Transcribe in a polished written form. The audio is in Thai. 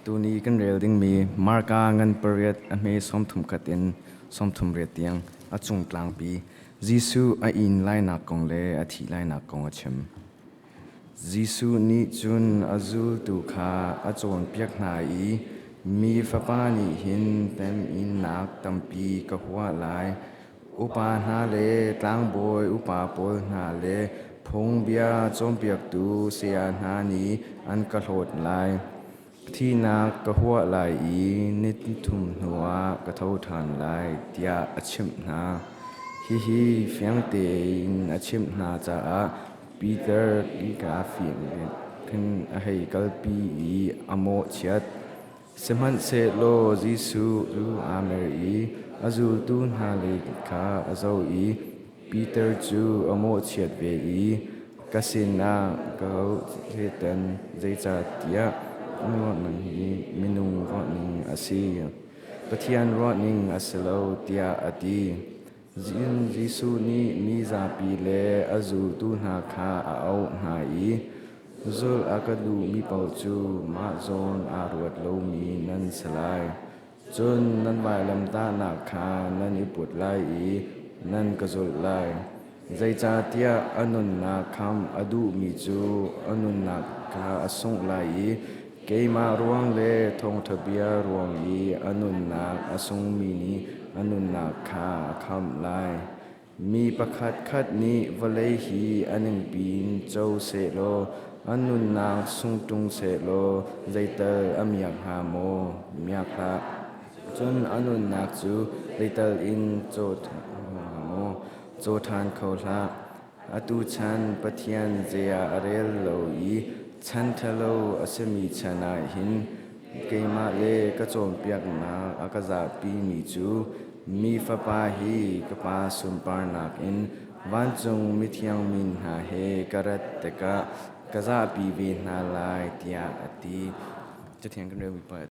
ตัวนี้กันเรียลดิ้งมีมาร์กาเงินเปรียดอเมสมทุมขัดเอ็นสมทุมเรียดเตียงอจุงกลางปีจิสูอินไลนักกงเลอธิไลนักกงอชิมจิสูนี้จุนอจูตุขาอจวนเปียกนาอีมีฟ้าปานีหินเต็มอินนักตัมปีกหัวลายอุปานาเลตั้งบอยอุปาปอยนาเลพงเบียจอมเปียกตูเสียนานีอันกระโดดลายที่นักกหัวลายอีนิดทุ่มหัวกระเท่าทานลายเดียอชิมนาฮิฮิเฟียงเตนอชิมนาจะปีเตอร์อีกาฟิงขึ้นให้กัลปีอีอโมเชียดสมันเซโลจิสูรูอาเมรีอาจูตูนฮาเลคาอาโซอีปีเตอร์จูอโมเชียดเวอีกาสินาเกาเทตันเจจาเตียนวดนังฮีมินุงรอนิงอาซีปะเทียนรอนิงอาเซโลเตียอดีจิสูนีมีซาปีเลอาจูตูนฮาคาเอาหาอีzuul akadu mi pau chu ma zon arwat lo mi nan salai chun nan bai lam ta na kha nan iput lai i nan ka zul lai zai cha tia anun na kham adu mi chu anun na kha asung lai i keima ruang le thong thabia ruang i anun na asung mi ni anun na kha kham laiมีประคัดคัดนี้วลัยฮีอันหนึ่งปีนเจ้าเสโลอันนุนนางสุงตุงเสโลใจเตอร์อเมียกฮาโมเมียกละจนอันนุนนักจูใจเตอร์อินโจทฮาโมโจทานเขาละอตุชันปะเทียนเจียเรลโลอีชันทะโลอสมีชนะหินเกมาเลกระโจมเปียกนาอากาศปีมีจูมีฟ้าปาฮีกปาสุมปานักอินวันจงมิทยังมินหาเฮกระตกะกะซาปีเวนาลายเตียอตีจะเถียงกันเรื่องวิปัส